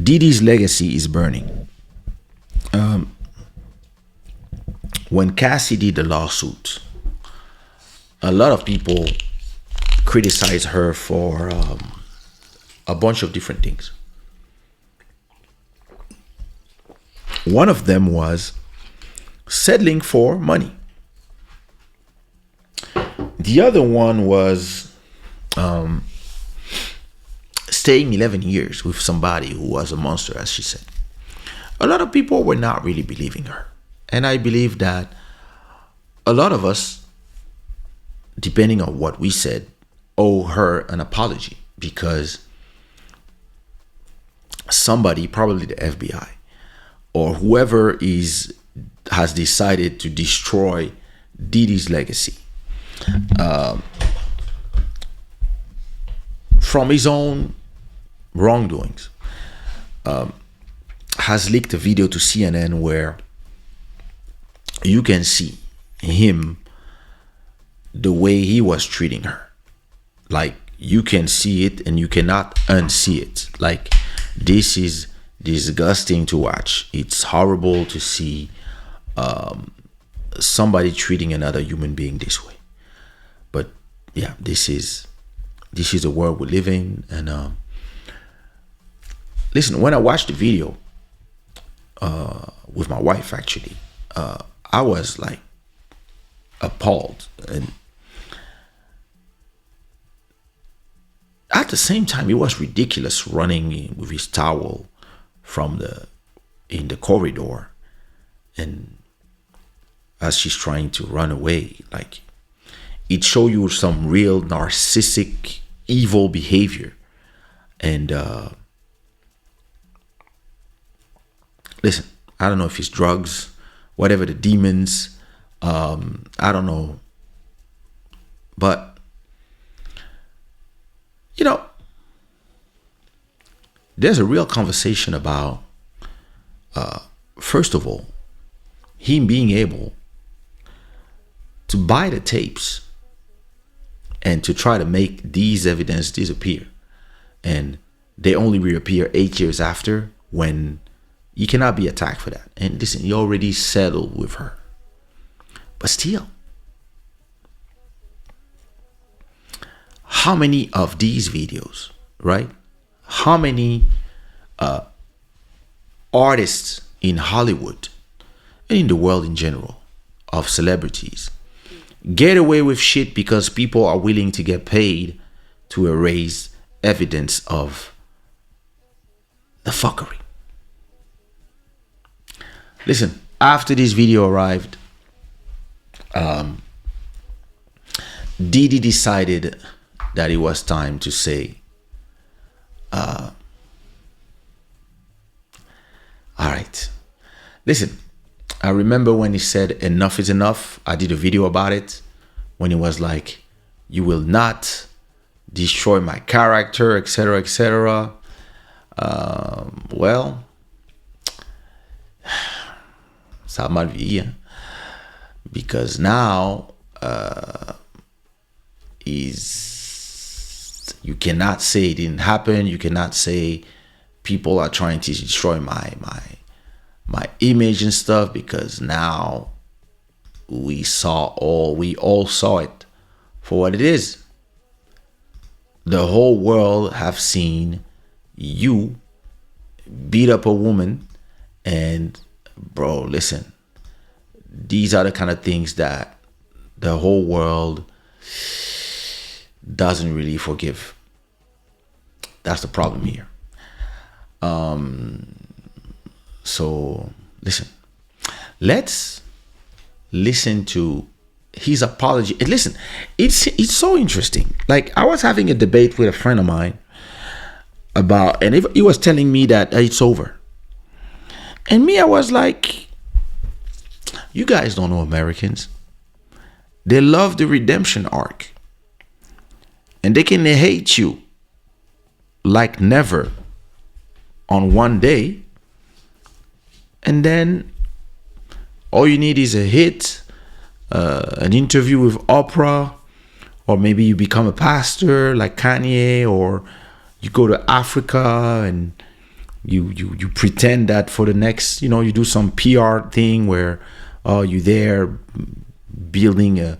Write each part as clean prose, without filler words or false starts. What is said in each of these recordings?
Diddy's legacy is burning. When Cassie did the lawsuit, a lot of people criticized her for a bunch of different things. One of them was settling for money. The other one was staying 11 years with somebody who was a monster, as she said. A lot of people were not really believing her. And I believe that a lot of us, depending on what we said, owe her an apology, because somebody, probably the FBI or whoever has decided to destroy Diddy's legacy from his own wrongdoings, has leaked a video to CNN where you can see him, the way he was treating her. Like, you can see it and you cannot unsee it. Like, this is disgusting to watch. It's horrible to see somebody treating another human being this way. But yeah, this is the world we live in. And listen, when I watched the video with my wife, actually, I was like appalled. And at the same time, it was ridiculous running with his towel in the corridor, and as she's trying to run away, like, it showed you some real narcissistic, evil behavior. And listen, I don't know if it's drugs, whatever the demons, I don't know, but there's a real conversation about, first of all, him being able to buy the tapes and to try to make these evidence disappear. And they only reappear 8 years after, when you cannot be attacked for that. And listen, he already settled with her. But still, how many of these videos, right? How many artists in Hollywood and in the world in general, of celebrities, get away with shit because people are willing to get paid to erase evidence of the fuckery? Listen, after this video arrived, Diddy decided that it was time to say, all right, listen, I remember when he said enough is enough. I did a video about it, when he was like, you will not destroy my character, etc., etc. Well, ça mal vie, because now you cannot say it didn't happen. You cannot say people are trying to destroy my image and stuff, because now we all saw it for what it is. The whole world have seen you beat up a woman, and bro, listen, these are the kind of things that the whole world doesn't really forgive. That's the problem here. So listen, let's listen to his apology. And listen, it's so interesting. Like, I was having a debate with a friend of mine about, and he was telling me that it's over. And me, I was like, you guys don't know Americans. They love the redemption arc. And they can hate you like never on one day. And then all you need is a hit, an interview with Oprah, or maybe you become a pastor like Kanye, or you go to Africa and you pretend that for the next, you do some PR thing where you're there building a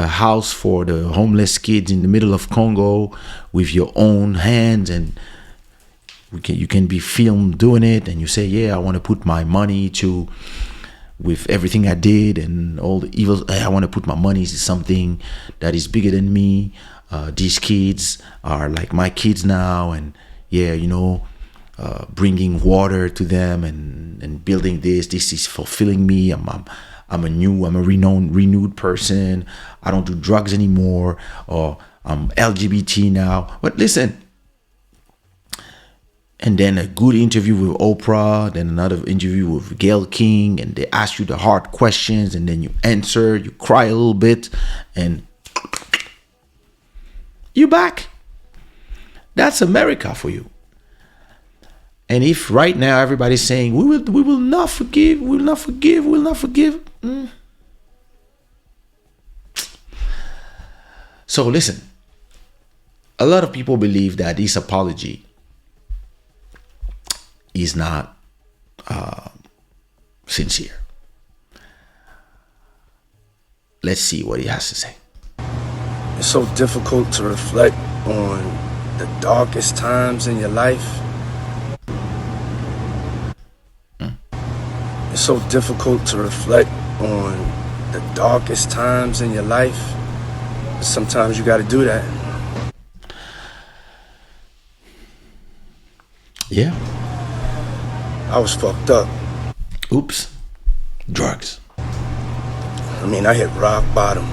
house for the homeless kids in the middle of Congo with your own hands, and you can be filmed doing it, and you say, yeah, I want to put my money to, with everything I did and all the evils, I want to put my money to something that is bigger than me. These kids are like my kids now, and yeah, bringing water to them and building this is fulfilling me. I'm a renewed person. I don't do drugs anymore, or I'm LGBT now. But listen, and then a good interview with Oprah, then another interview with Gayle King, and they ask you the hard questions, and then you answer, you cry a little bit, and you back. That's America for you. And if right now everybody's saying we will not forgive, we will not forgive, we will not forgive. So listen, a lot of people believe that this apology is not sincere. Let's see what he has to say. It's so difficult to reflect on the darkest times in your life. It's so difficult to reflect on the darkest times in your life. But sometimes you got to do that. Yeah. I was fucked up. Oops. Drugs. I mean, I hit rock bottom.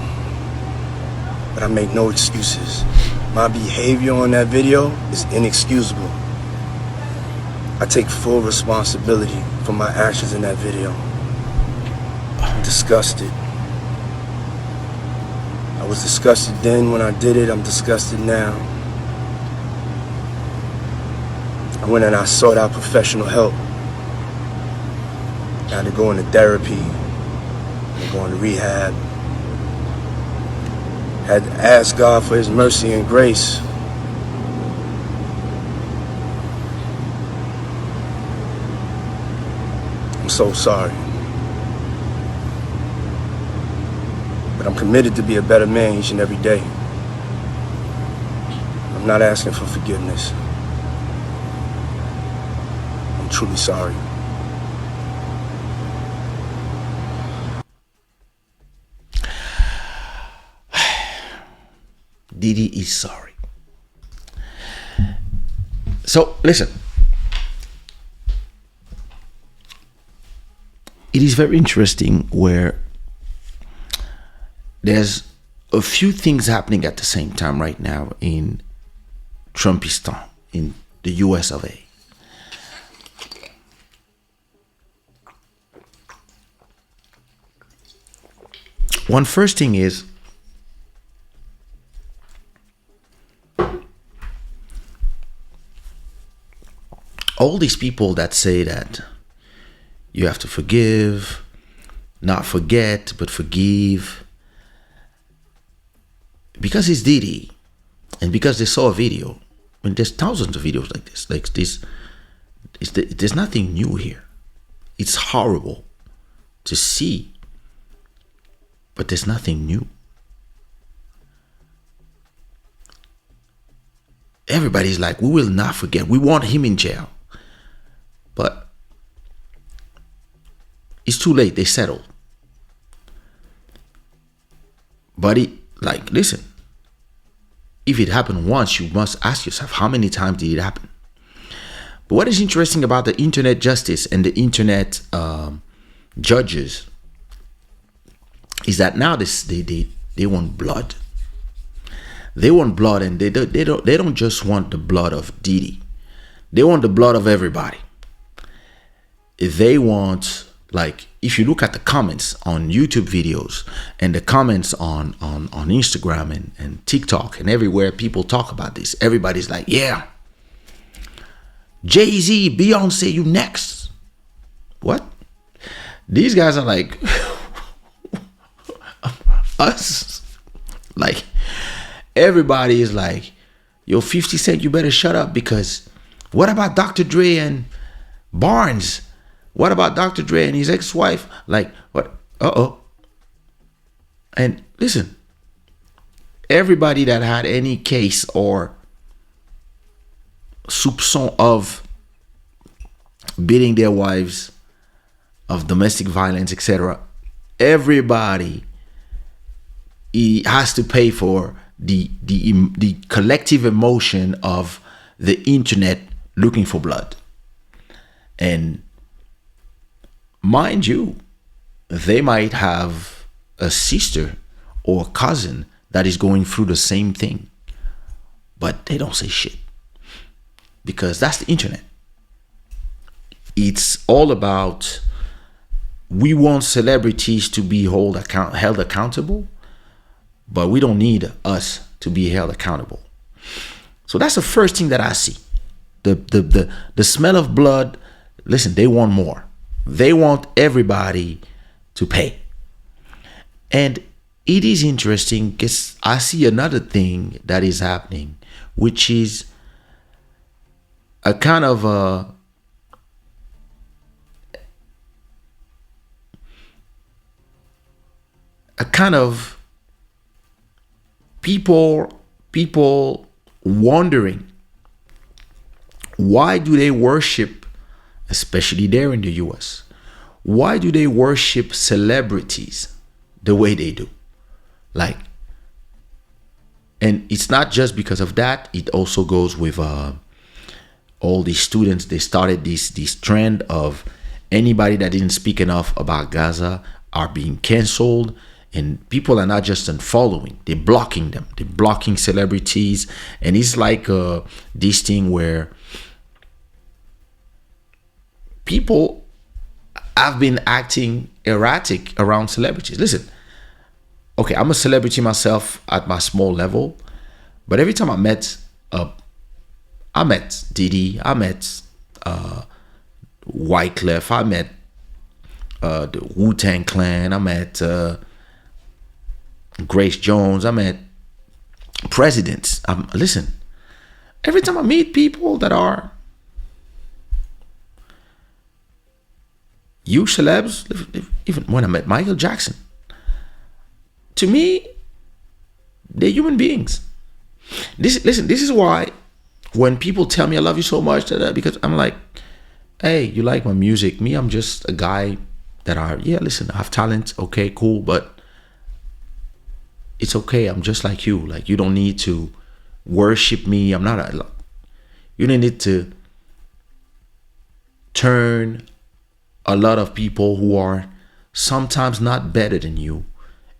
But I make no excuses. My behavior on that video is inexcusable. I take full responsibility for my actions in that video. I'm disgusted. I was disgusted then when I did it. I'm disgusted now. I went and I sought out professional help. I had to go into therapy. I'm going to rehab. Had to ask God for His mercy and grace. I'm so sorry. But I'm committed to be a better man each and every day. I'm not asking for forgiveness. I'm truly sorry. Diddy is sorry. So listen, it is very interesting where there's a few things happening at the same time right now in Trumpistan, in the US of A. One first thing is all these people that say that you have to forgive, not forget, but forgive, because it's Diddy, and because they saw a video. I mean, there's thousands of videos like this. There's nothing new here. It's horrible to see, but there's nothing new. Everybody's like, we will not forget. We want him in jail. But it's too late. They settled. But listen, if it happened once, you must ask yourself, how many times did it happen? But what is interesting about the internet justice and the internet judges is that now they want blood. They want blood, and they don't just want the blood of Diddy. They want the blood of everybody. They want, like, if you look at the comments on YouTube videos and the comments on Instagram and TikTok and everywhere people talk about this, everybody's like, yeah, Jay-Z, Beyonce, you next. What? These guys are like, us? Like, everybody is like, yo, 50 Cent, you better shut up, because what about Dr. Dre and Barnes. What about Dr. Dre and his ex-wife? Like, what? Uh-oh. And listen, everybody that had any case or soupçon of beating their wives, of domestic violence, etc., everybody he has to pay for the collective emotion of the internet looking for blood. And mind you, they might have a sister or cousin that is going through the same thing, but they don't say shit because that's the internet. It's all about, we want celebrities to be held accountable, but we don't need us to be held accountable. So that's the first thing that I see. The smell of blood. Listen, they want more. They want everybody to pay. And it is interesting because I see another thing that is happening, which is a kind of people wondering, why do they worship, especially there in the US, why do they worship celebrities the way they do? Like, and it's not just because of that, it also goes with all these students. They started this trend of anybody that didn't speak enough about Gaza are being canceled, and people are not just unfollowing, they're blocking them, they're blocking celebrities. And it's like this thing where people have been acting erratic around celebrities. Listen, okay, I'm a celebrity myself at my small level, but every time I met Diddy, I met Wyclef, I met the Wu-Tang Clan, I met Grace Jones, I met presidents. Listen, every time I meet people that are huge celebs, even when I met Michael Jackson, to me, they're human beings. This is why when people tell me I love you so much, because I'm like, hey, you like my music? Me, I'm just a guy that listen, I have talent, okay, cool, but it's okay. I'm just like you. Like, you don't need to worship me. I'm not you don't need to turn a lot of people who are sometimes not better than you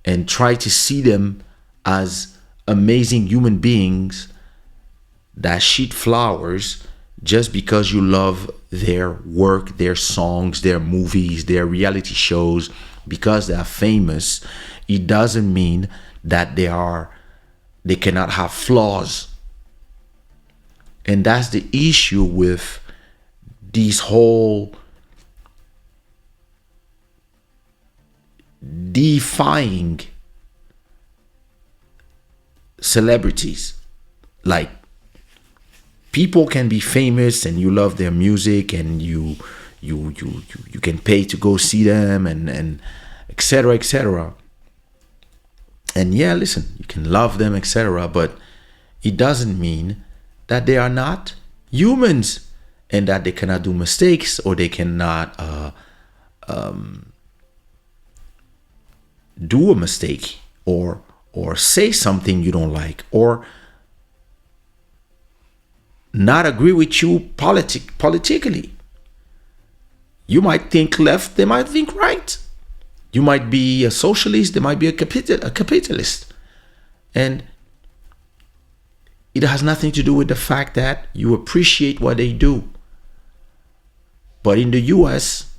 and try to see them as amazing human beings that shit flowers just because you love their work, their songs, their movies, their reality shows, because they are famous. It doesn't mean that they cannot have flaws. And that's the issue with these whole defying celebrities. Like, people can be famous and you love their music and you can pay to go see them and etc, etc. And yeah, listen, you can love them, etc., but it doesn't mean that they are not humans and that they cannot do mistakes, or they cannot do a mistake, or say something you don't like, or not agree with you politically. You might think left, they might think right. You might be a socialist, they might be a capitalist. And it has nothing to do with the fact that you appreciate what they do. But in the US,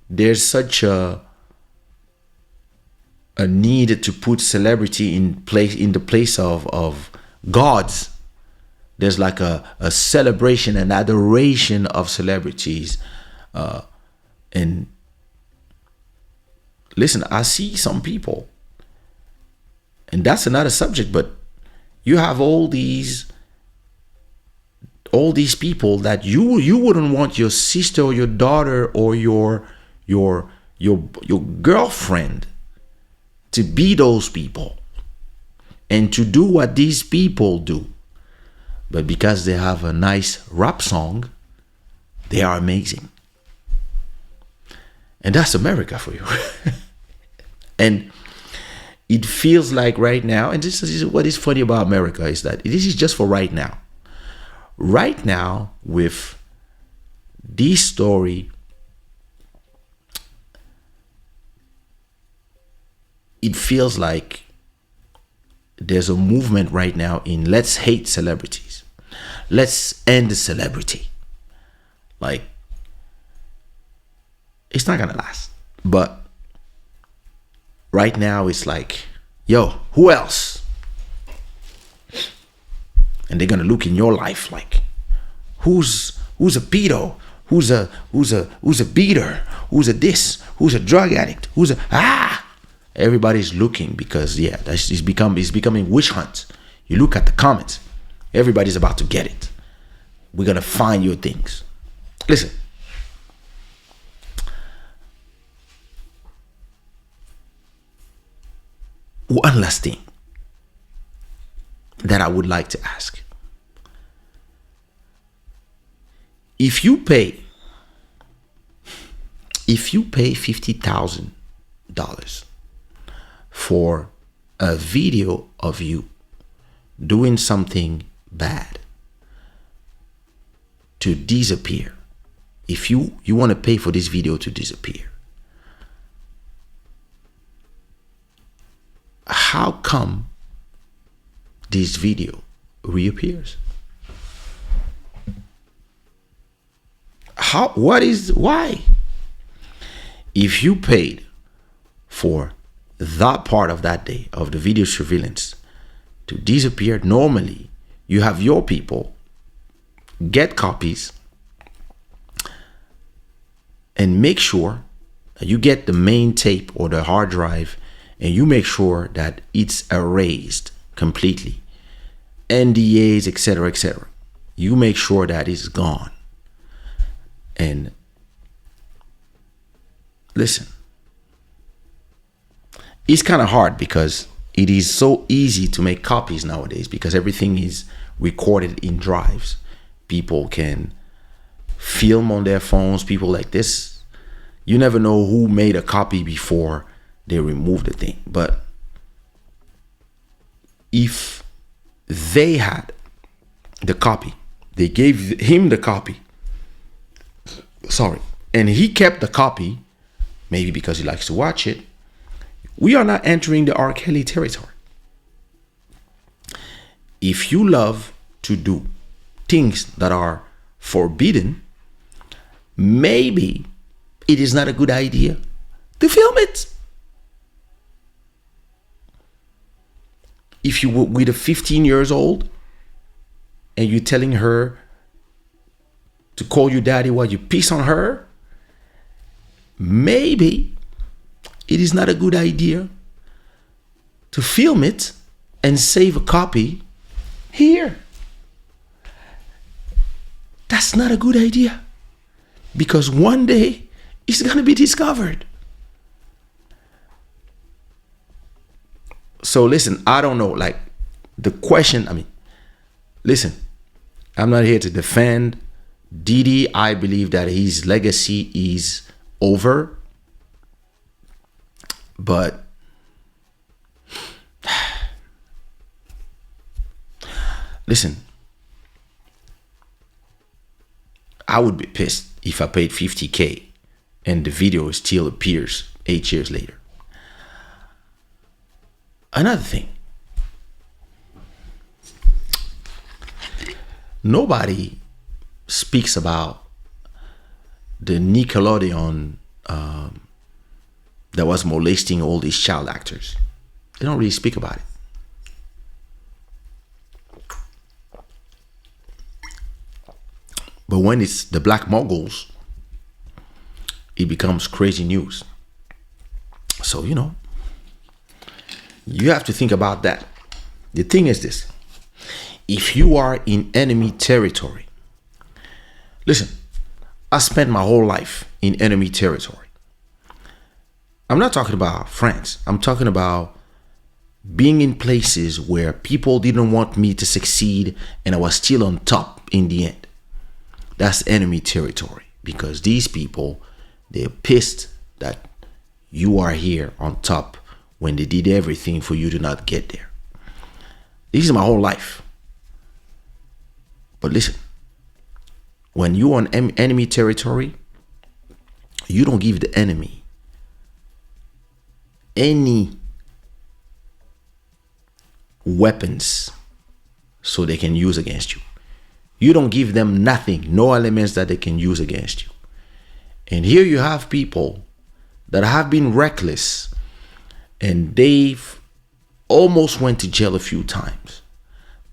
there's such a need to put celebrity in the place of gods. There's like a celebration and adoration of celebrities. And listen, I see some people, and that's another subject, but you have all these all these people that you wouldn't want your sister or your daughter or your girlfriend to be those people and to do what these people do. But because they have a nice rap song, they are amazing. And that's America for you. And it feels like right now, and this is what is funny about America, is that this is just for right now. Right now, with this story, it feels like there's a movement right now in let's hate celebrities. Let's end the celebrity. Like, it's not gonna last. But right now it's like, yo, who else? And they're gonna look in your life like, who's a pedo? Who's a beater? Who's a this? Who's a drug addict? Everybody's looking because it's becoming witch hunt. You look at the comments, everybody's about to get it. We're gonna find your things. Listen. One last thing that I would like to ask. If you pay $50,000 for a video of you doing something bad to disappear, if you want to pay for this video to disappear, how come this video reappears? Why? If you paid for that part of that day of the video surveillance to disappear, normally you have your people get copies and make sure that you get the main tape or the hard drive, and you make sure that it's erased completely. NDAs, etc., etc. You make sure that it's gone. And listen, it's kind of hard because it is so easy to make copies nowadays because everything is recorded in drives. People can film on their phones, people like this. You never know who made a copy before they remove the thing. But if they had the copy, they gave him the copy, and he kept the copy, maybe because he likes to watch it, we are not entering the R. Kelly territory. If you love to do things that are forbidden, maybe it is not a good idea to film it. If you were with a 15 years old and you're telling her to call you daddy while you piss on her, maybe it is not a good idea to film it and save a copy here. That's not a good idea because one day it's going to be discovered. So listen, I don't know, like the question, listen, I'm not here to defend Diddy. I believe that his legacy is over. But listen, I would be pissed if I paid $50,000 and the video still appears 8 years later. Another thing, nobody speaks about the Nickelodeon that was molesting all these child actors. They don't really speak about it. But when it's the black moguls, it becomes crazy news. So, you have to think about that. The thing is this: if you are in enemy territory Listen, I spent my whole life in enemy territory. I'm not talking about friends. I'm talking about being in places where people didn't want me to succeed and I was still on top in the end. That's enemy territory, because these people, they're pissed that you are here on top when they did everything for you to not get there. This is my whole life. But listen, when you're on enemy territory, you don't give the enemy any weapons so they can use against you. You don't give them nothing, no elements that they can use against you. And here you have people that have been reckless and they've almost went to jail a few times,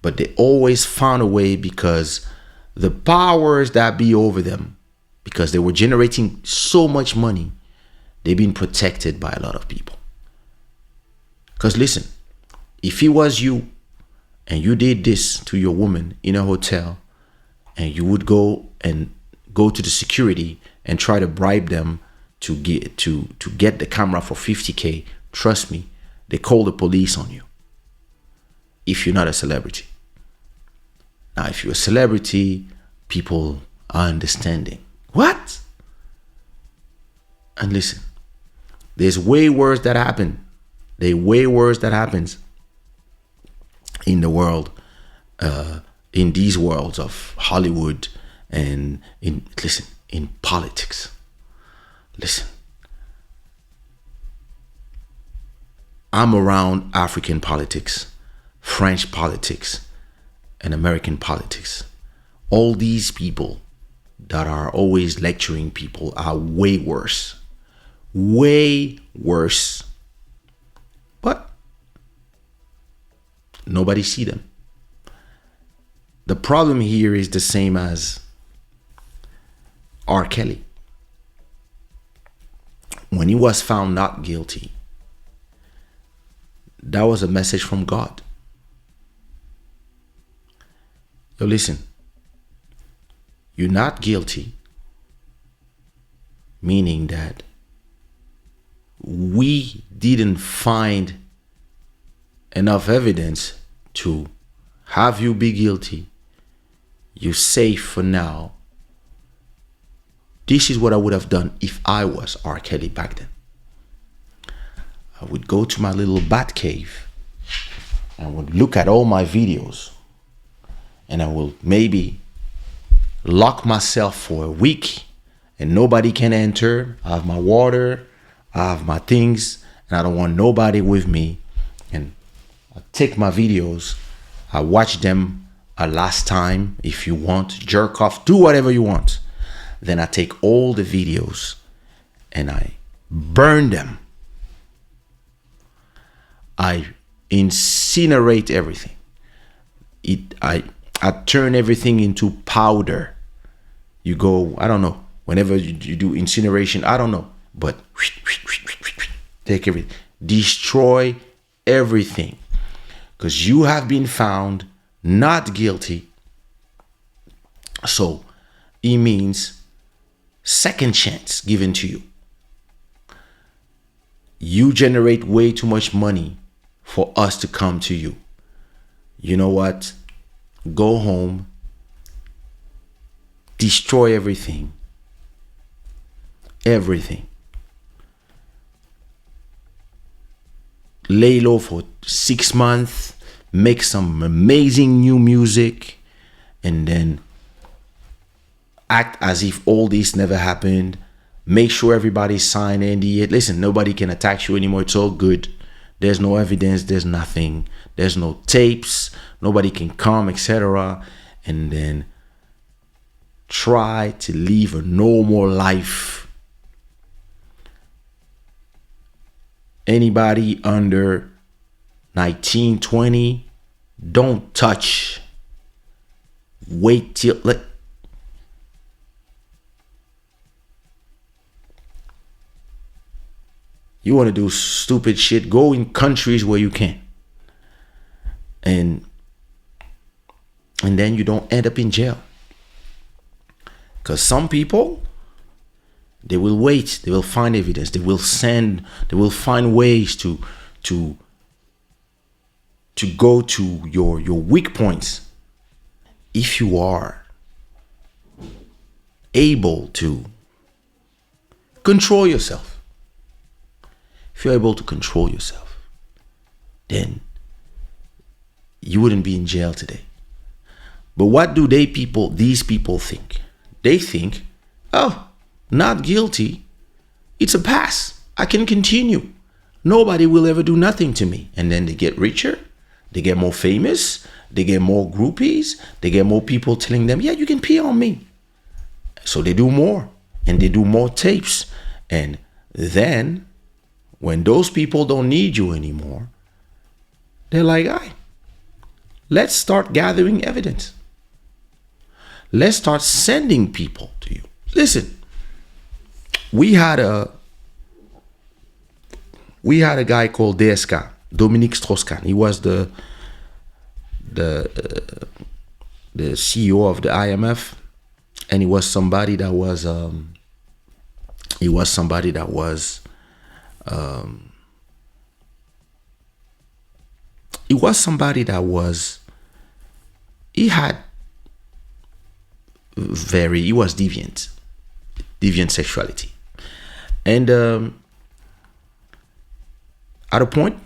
but they always found a way, because the powers that be over them, because they were generating so much money, they've been protected by a lot of people. Because listen, if it was you and you did this to your woman in a hotel, and you would go to the security and try to bribe them to get the camera for $50K, trust me, they call the police on you if you're not a celebrity. Now, if you're a celebrity, people are understanding. What? And listen, there's way worse that happen. There's way worse that happens in the world, in these worlds of Hollywood and in politics. Listen, I'm around African politics, French politics, and American politics. All these people that are always lecturing people are way worse. Way worse. But nobody see them. The problem here is the same as R. Kelly. When he was found not guilty, that was a message from God. Yo, listen, you're not guilty, meaning that we didn't find enough evidence to have you be guilty. You're safe for now. This is what I would have done if I was R. Kelly back then. I would go to my little bat cave and would look at all my videos, and I will maybe lock myself for a week and nobody can enter. I have my water, I have my things, and I don't want nobody with me. And I take my videos, I watch them a last time. If you want, jerk off, do whatever you want. Then I take all the videos and I burn them. I incinerate everything. I turn everything into powder. You go, I don't know, whenever you do incineration, I don't know, but take everything, destroy everything, because you have been found not guilty. So it means second chance given to you. You generate way too much money for us to come to you. You know what? Go home, destroy everything. Everything. Lay low for 6 months, make some amazing new music, and then act as if all this never happened. Make sure everybody sign NDA. Listen, nobody can attack you anymore. It's all good. There's no evidence. There's nothing. There's no tapes. Nobody can come, etc. And then try to live a normal life. Anybody under 19, 20, don't touch. Wait till you want to do stupid shit, go in countries where you can. And then you don't end up in jail. Because some people, they will wait, they will find evidence, they will find ways to go to your weak points. If you are able to control yourself, if you're able to control yourself, then you wouldn't be in jail today. But what do these people think? They think, oh, not guilty. It's a pass. I can continue. Nobody will ever do nothing to me. And then they get richer. They get more famous. They get more groupies. They get more people telling them, yeah, you can pee on me. So they do more. And they do more tapes. And then when those people don't need you anymore, they're like, "Aye, let's start gathering evidence. Let's start sending people to you." Listen, we had a guy called DSK, Dominique Strauss-Kahn. He was the CEO of the IMF, and he was somebody that was deviant sexuality. And at a point,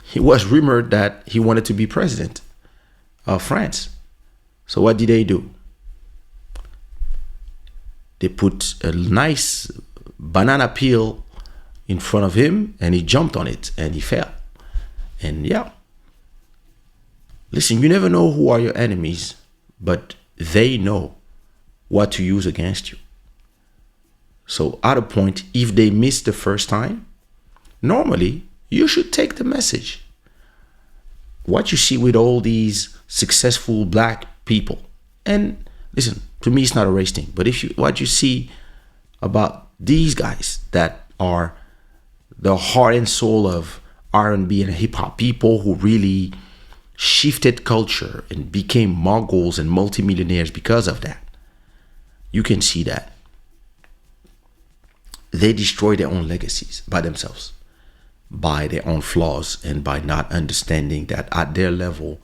he was rumored that he wanted to be president of France. So what did they do? They put a nice banana peel in front of him, and he jumped on it, and he fell. And yeah, listen, you never know who are your enemies, but they know what to use against you. So at a point, if they miss the first time, normally you should take the message. What you see with all these successful black people, and listen, to me it's not a race thing, but what you see about these guys that are the heart and soul of R&B and hip hop, people who really shifted culture and became moguls and multimillionaires because of that, you can see that they destroy their own legacies by themselves, by their own flaws, and by not understanding that at their level,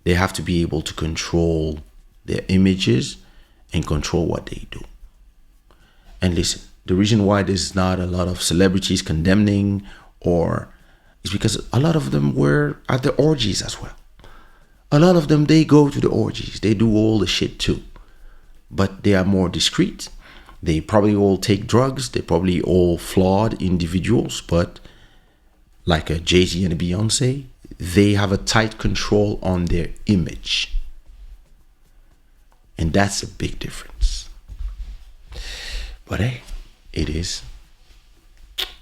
they have to be able to control their images and control what they do. And listen, the reason why there's not a lot of celebrities condemning is because a lot of them were at the orgies as well. A lot of them, they go to the orgies. They do all the shit too. But they are more discreet. They probably all take drugs. They probably all flawed individuals. But like a Jay-Z and a Beyonce, they have a tight control on their image. And that's a big difference. But hey, it is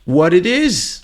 what it is.